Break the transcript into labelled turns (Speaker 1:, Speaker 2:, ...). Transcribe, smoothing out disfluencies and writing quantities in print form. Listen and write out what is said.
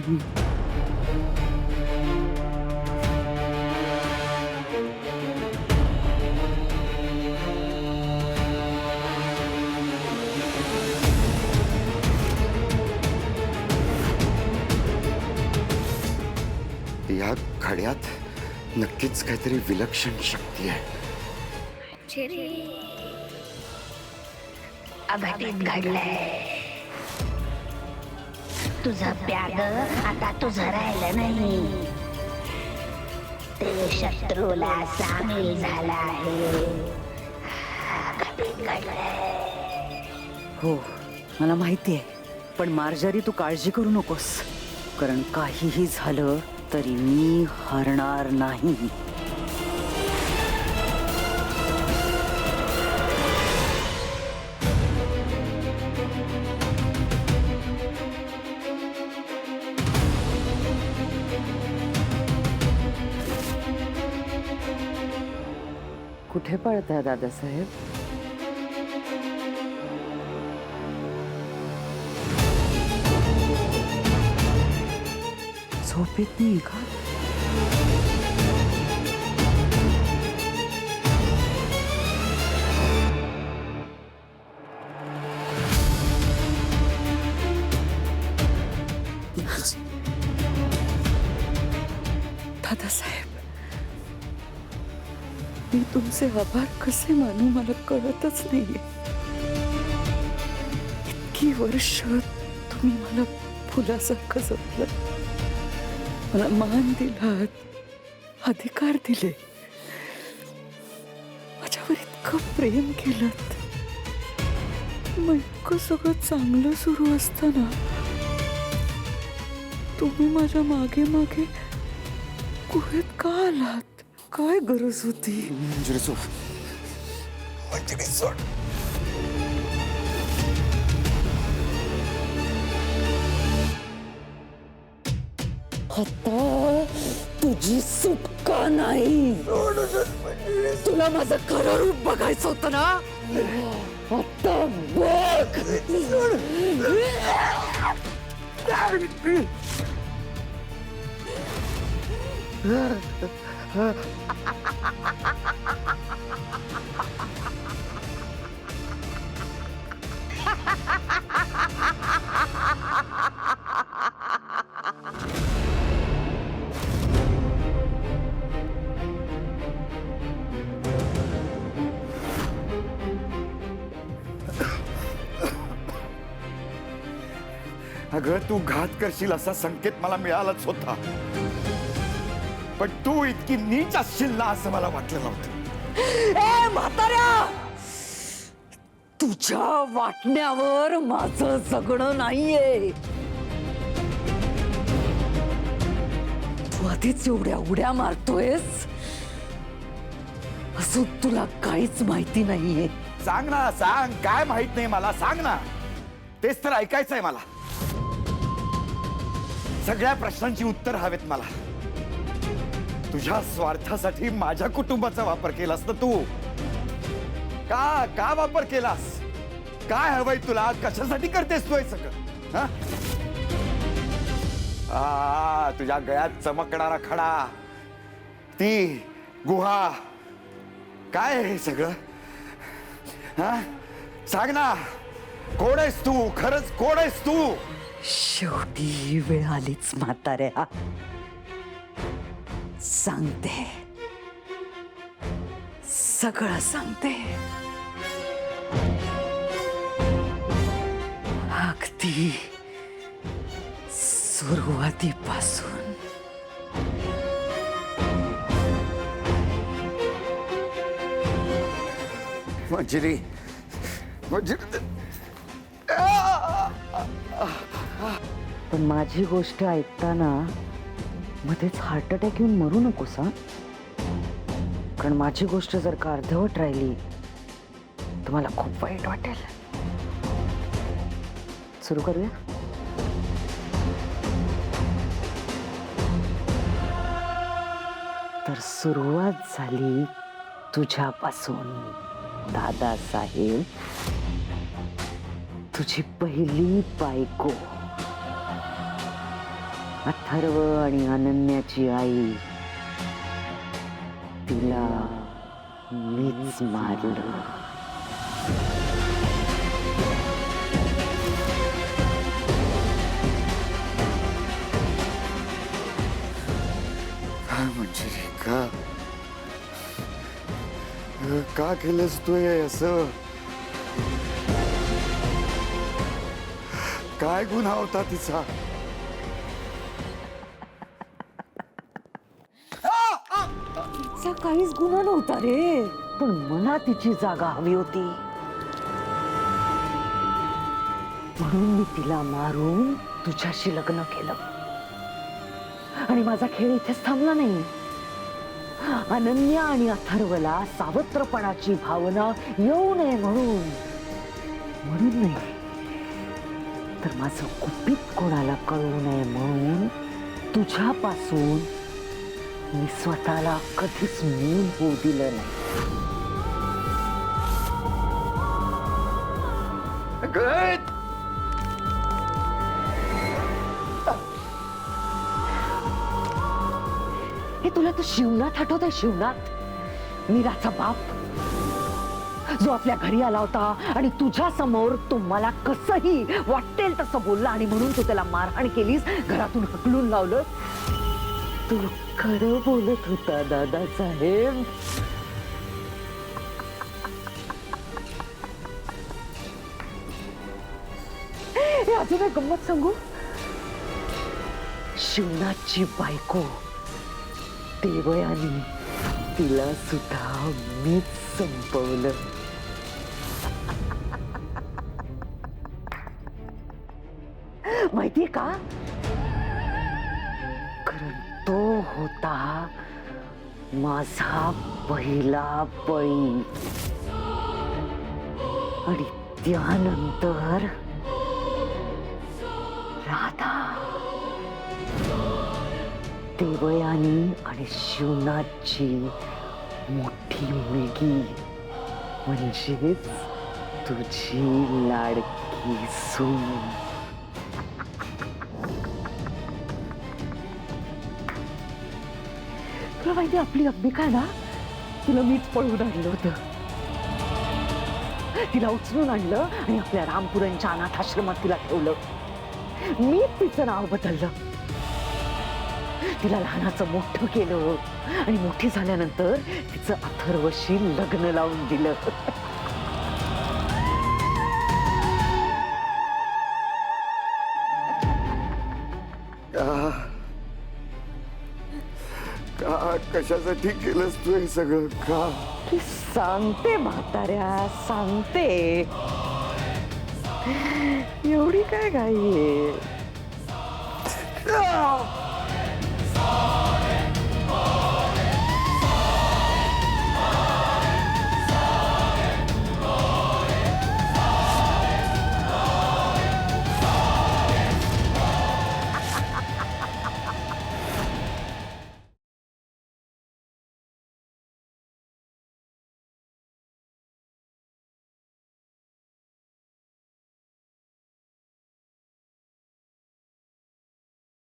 Speaker 1: मी.
Speaker 2: या खड्यात नक्कीच काहीतरी विलक्षण शक्ती आहे.
Speaker 3: अघटित घडलंय. तुझं प्याग आता तुझं राहिलं नाही. ते शत्रूला सामील झाला आहे. अघटित घडलंय.
Speaker 1: हो, मला माहिती आहे. पण मार्जरी, तू काळजी करू नकोस, कारण काहीही झालं तरी मी हरणार नाही. कुठे पळताय दादासाहेब? झोप येत नाही का? दादासाहेब, मी तुमचे आभार कसे मानू मला कळतच नाहीये. इतकी वर्ष तुम्ही मला फुलासारखं जपलं, मला मान दिलात, अधिकार दिले, माझ्यावर इतकं प्रेम केलं. मग इतकं सगळं चांगलं सुरू असताना तुम्ही माझ्या मागे मागे गुहेत का आलात? काय गरज होती?
Speaker 2: मंजिरी सोड, मंजिरी सोड.
Speaker 1: आता तुझी सुटका नाही. तुला माझं खरं रूप बघायचं होतं ना, आता बघ.
Speaker 2: अगं, तू घात करशील असा संकेत मला मिळालाच होता, पण तू इतकी नीच असशील ना असं मला वाटलं नव्हतं.
Speaker 1: ए म्हाताऱ्या, तुझ्या वाटण्यावर माझं जगणं नाहीये. तू आधीच एवढ्या उड्या मारतोयस, अजून तुला काहीच माहिती नाहीये.
Speaker 2: सांग ना, सांग, काय माहित नाही मला, सांग ना. तेच तर ऐकायचंय मला. सगळ्या प्रश्नांची उत्तर हवेत मला. तुझ्या स्वार्थासाठी माझ्या कुटुंबाचा वापर केलास ना तू. का वापर केलास? काय हवंय तुला? कशासाठी करतेस तू हे सगळं? तुझ्या गळ्यात चमकणारा खडा, ती गुहा, काय आहे हे सगळं? सांग ना, कोण आहेस तू? खरंच कोण आहेस तू?
Speaker 1: शेवटी ही वेळ आलीच म्हाताऱ्या. सांगते, सगळं सांगते. अगदी सुरुवातीपासून.
Speaker 2: मंजिरी, मंजिरी.
Speaker 1: पण माझी गोष्ट ऐकताना मध्येच हार्ट अटॅक येऊन मरू नकोस हा. कारण माझी गोष्ट जर का अर्धवट राहिली तर मला खूप वाईट वाटेल. सुरू करूया. तर सुरुवात झाली तुझ्यापासून दादासाहेब. तुझी पहिली बायको अथर्व आणि अनन्याची आई, तिला मीच मारलं.
Speaker 2: काय म्हणजे रे, का केलंस तू हे असं? काय गुन्हा होता तिचा?
Speaker 1: तिचा काहीच गुन्हा नव्हता रे, पण मला तिची जागा हवी होती म्हणून मी तिला मारून तुझ्याशी लग्न केलं. आणि माझा खेळ इथेच थांबला नाही. अनन्या आणि अथर्वला सावत्रपणाची भावना येऊ नये म्हणून नाही, तर माझं गुपित कोणाला कळू नये म्हणून तुझ्यापासून मी स्वतःला कधीच मूल होऊ दिलं नाही.
Speaker 2: Good.
Speaker 1: हे तुला तर शिवनाथ आठवत आहे? शिवनाथ, मीराचा बाप, जो आपल्या घरी आला होता आणि तुझ्या समोर तो मला कसंही वाटेल तसं बोलला आणि म्हणून तू त्याला मारहाण केलीस, घरातून हकलून लावलं. तू खरं बोलत होता दादासाहेब. हे अजून एक गंमत सांगू. शिवनाथची बायको देवयानी, तिला सुद्धा मीच संपवलं. माहितीये का? कारण तो होता माझा पहिला बळी. आणि त्यानंतर राधा. देवयानी आणि शिवनाथची मोठी मुलगी, म्हणजेच तुझी लाडकी सून. तुला माहिती आपली अंबिका ना, तिला मीच पळवून आणलं होतं. तिला उचलून आणलं आणि आपल्या रामपुरांच्या अनाथ आश्रमात तिला ठेवलं. मी तिचं नाव बदललं, तिला लहानाचं मोठं केलं आणि मोठी झाल्यानंतर तिचं अथर्वशी लग्न लावून दिलं.
Speaker 2: का कशासाठी केलंस तू हे सगळं? का?
Speaker 1: की सांगते म्हाताऱ्या, सांगते. एवढी काय घाई आहे?